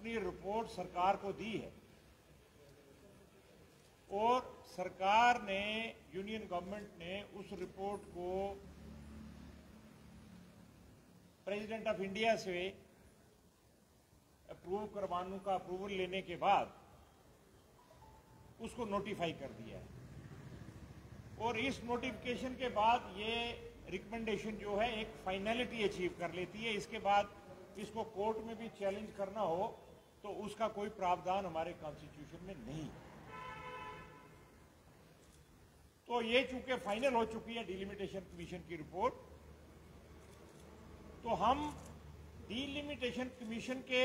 अपनी रिपोर्ट सरकार को दी है और सरकार ने, यूनियन गवर्नमेंट ने उस रिपोर्ट को प्रेसिडेंट ऑफ इंडिया से अप्रूव करवाने का अप्रूवल लेने के बाद उसको नोटिफाई कर दिया है और इस नोटिफिकेशन के बाद ये रिकमेंडेशन जो है एक फाइनलिटी अचीव कर लेती है। इसके बाद इसको कोर्ट में भी चैलेंज करना हो तो उसका कोई प्रावधान हमारे कॉन्स्टिट्यूशन में नहीं। तो ये चूंकि फाइनल हो चुकी है डिलिमिटेशन कमीशन की रिपोर्ट, तो हम डिलिमिटेशन कमीशन के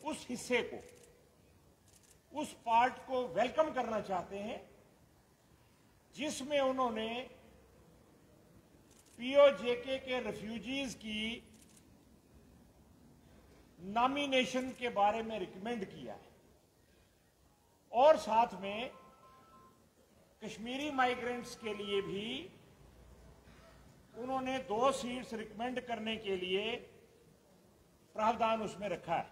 उस हिस्से को, उस पार्ट को वेलकम करना चाहते हैं जिसमें उन्होंने पीओजेके के रेफ्यूजीज की नॉमिनेशन के बारे में रिकमेंड किया है और साथ में कश्मीरी माइग्रेंट्स के लिए भी उन्होंने 2 सीट्स रिकमेंड करने के लिए प्रावधान उसमें रखा है।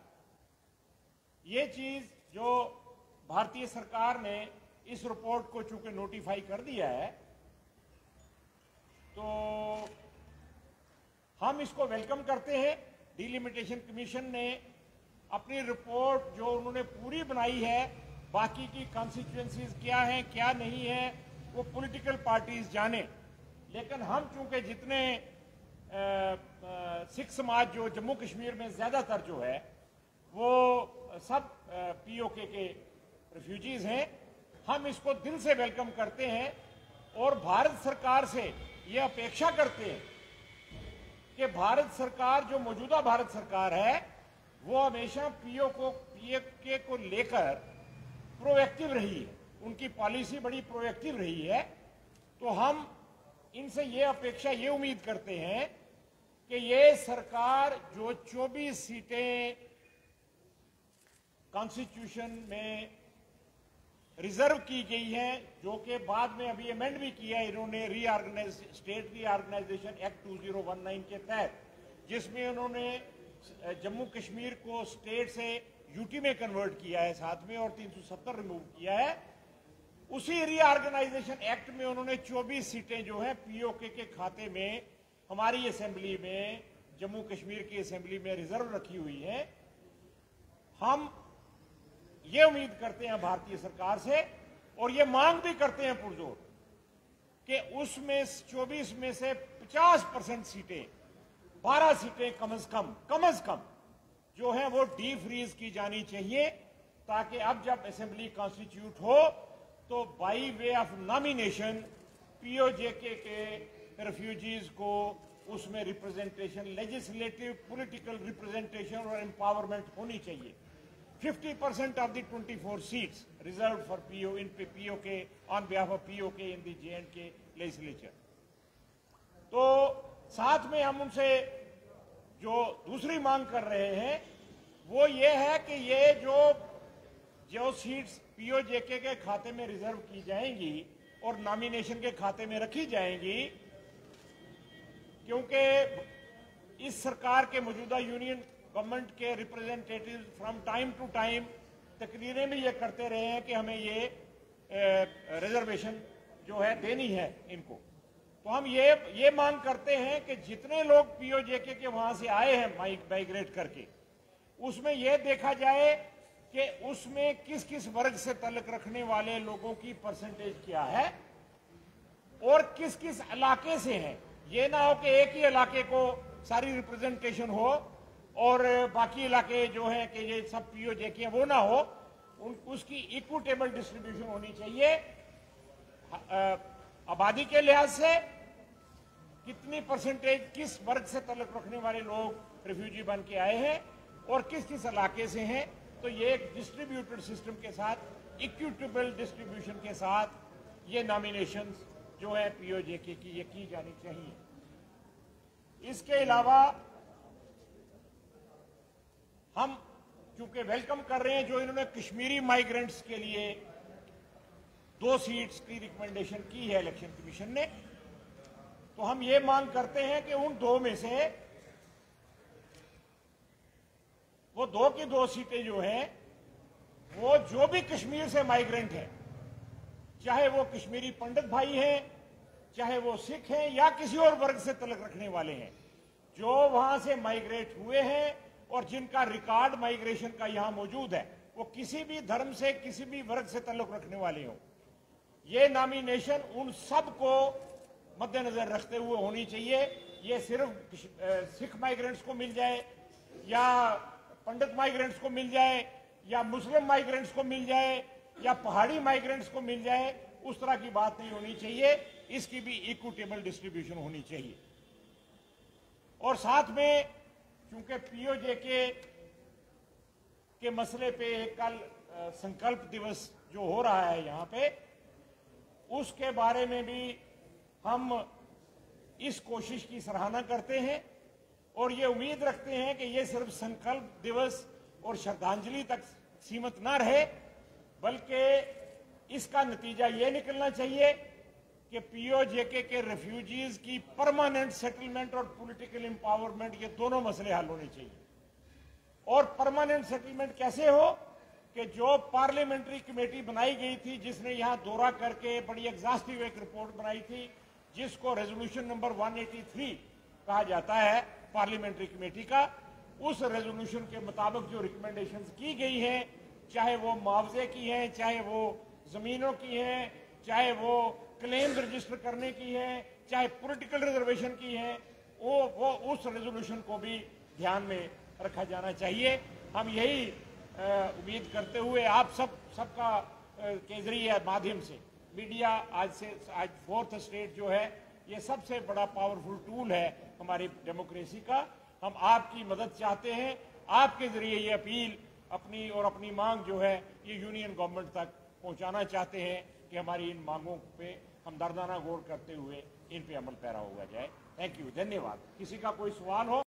ये चीज जो भारतीय सरकार ने इस रिपोर्ट को चूंकि नोटिफाई कर दिया है तो हम इसको वेलकम करते हैं। डिलिमिटेशन कमीशन ने अपनी रिपोर्ट जो उन्होंने पूरी बनाई है, बाकी की कॉन्स्टिट्यूएंसीज क्या हैं क्या नहीं है वो पॉलिटिकल पार्टीज जाने, लेकिन हम चूंकि जितने सिख समाज जो जम्मू कश्मीर में ज्यादातर जो है वो सब पीओके के रेफ्यूजीज हैं, हम इसको दिल से वेलकम करते हैं और भारत सरकार से ये अपेक्षा करते हैं कि भारत सरकार, जो मौजूदा भारत सरकार है, वो हमेशा पीओके को लेकर प्रोएक्टिव रही है, उनकी पॉलिसी बड़ी प्रोएक्टिव रही है। तो हम इनसे ये अपेक्षा, ये उम्मीद करते हैं कि ये सरकार जो 24 सीटें कॉन्स्टिट्यूशन में रिजर्व की गई हैं, जो कि बाद में अभी अमेंड भी किया है इन्होंने स्टेट रीऑर्गेनाइजेशन एक्ट 2019 के तहत, जिसमें उन्होंने जम्मू कश्मीर को स्टेट से यूटी में कन्वर्ट किया है साथ में और 370 रिमूव किया है। उसी रीऑर्गेनाइजेशन एक्ट में उन्होंने 24 सीटें जो है पीओके के खाते में हमारी असेंबली में, जम्मू कश्मीर की असेंबली में रिजर्व रखी हुई है। हम ये उम्मीद करते हैं भारतीय सरकार से और ये मांग भी करते हैं पुरजोर कि उसमें 24 में से 50% सीटें, 12 सीटें कम से कम जो है वो डी फ्रीज की जानी चाहिए, ताकि अब जब असेंबली कॉन्स्टिट्यूट हो तो by way of nomination PoJK के रेफ्यूजीज को उसमें रिप्रेजेंटेशन, लेजिस्लेटिव पॉलिटिकल रिप्रेजेंटेशन और एम्पावरमेंट होनी चाहिए। 50% of the 24 seats reserved for POK on behalf of POK in the J&K legislature। तो साथ में हम उनसे जो दूसरी मांग कर रहे हैं वो ये है कि ये जो सीट्स पीओजेके के खाते में रिजर्व की जाएंगी और नॉमिनेशन के खाते में रखी जाएंगी, क्योंकि इस सरकार के मौजूदा यूनियन गवर्नमेंट के representative from time to time तकरीरें भी ये करते रहे हैं कि हमें ये रिजर्वेशन जो है देनी है इनको। तो हम ये मांग करते हैं कि जितने लोग पीओजेके के वहां से आए हैं माइग्रेट करके, उसमें यह देखा जाए कि उसमें किस किस वर्ग से ताल्लुक रखने वाले लोगों की परसेंटेज क्या है और किस किस इलाके से हैं। ये ना हो कि एक ही इलाके को सारी रिप्रेजेंटेशन हो और बाकी इलाके जो है कि ये सब पीओजेके वो ना हो, उसकी इक्विटेबल डिस्ट्रीब्यूशन होनी चाहिए। आबादी के लिहाज से कितनी परसेंटेज किस वर्ग से ताल्लुक रखने वाले लोग रिफ्यूजी बन के आए हैं और किस किस इलाके से हैं, तो ये एक डिस्ट्रीब्यूटेड सिस्टम के साथ, इक्विटेबल डिस्ट्रीब्यूशन के साथ ये नॉमिनेशंस जो है पीओजेके की ये की जानी चाहिए। इसके अलावा हम चूंकि वेलकम कर रहे हैं जो इन्होंने कश्मीरी माइग्रेंट्स के लिए 2 सीट्स की रिकमेंडेशन की है इलेक्शन कमीशन ने, तो हम ये मांग करते हैं कि उन 2 में से वो 2 की 2 सीटें जो हैं वो जो भी कश्मीर से माइग्रेंट हैं, चाहे वो कश्मीरी पंडित भाई हैं, चाहे वो सिख हैं या किसी और वर्ग से तल्लुक रखने वाले हैं, जो वहां से माइग्रेट हुए हैं और जिनका रिकॉर्ड माइग्रेशन का यहां मौजूद है, वो किसी भी धर्म से किसी भी वर्ग से तल्लुक रखने वाले हों, ये नॉमिनेशन उन सबको मद्देनजर रखते हुए होनी चाहिए। ये सिर्फ सिख माइग्रेंट्स को मिल जाए या पंडित माइग्रेंट्स को मिल जाए या मुस्लिम माइग्रेंट्स को मिल जाए या पहाड़ी माइग्रेंट्स को मिल जाए, उस तरह की बात नहीं होनी चाहिए। इसकी भी इक्विटेबल डिस्ट्रीब्यूशन होनी चाहिए। और साथ में चूंकि पीओजेके के मसले पे कल संकल्प दिवस जो हो रहा है यहां पे, उसके बारे में भी हम इस कोशिश की सराहना करते हैं और ये उम्मीद रखते हैं कि ये सिर्फ संकल्प दिवस और श्रद्धांजलि तक सीमित ना रहे, बल्कि इसका नतीजा ये निकलना चाहिए कि पीओजेके के रेफ्यूजीज की परमानेंट सेटलमेंट और पॉलिटिकल एम्पावरमेंट, ये दोनों मसले हल होने चाहिए। और परमानेंट सेटलमेंट कैसे हो कि जो पार्लियामेंट्री कमेटी बनाई गई थी, जिसने यहां दौरा करके बड़ी एग्जॉस्टिव एक रिपोर्ट बनाई थी, जिसको रेजोल्यूशन नंबर 183 कहा जाता है पार्लियामेंट्री कमेटी का, उस रेजोल्यूशन के मुताबिक जो रिकमेंडेशंस की गई हैं, चाहे वो मुआवजे की हैं, चाहे वो जमीनों की हैं, चाहे वो क्लेम रजिस्टर करने की हैं, चाहे पॉलिटिकल रिजर्वेशन की हैं, वो उस रेजोल्यूशन को भी ध्यान में रखा जाना चाहिए। हम यही उम्मीद करते हुए आप सबका के जरिए माध्यम से मीडिया आज फोर्थ स्टेट जो है, ये सबसे बड़ा पावरफुल टूल है हमारी डेमोक्रेसी का। हम आपकी मदद चाहते हैं, आपके जरिए ये अपील अपनी मांग जो है ये यूनियन गवर्नमेंट तक पहुंचाना चाहते हैं कि हमारी इन मांगों पे हम दर्दाना गौर करते हुए इन पे अमल पैरा होगा जाए। थैंक यू, धन्यवाद। किसी का कोई सवाल हो?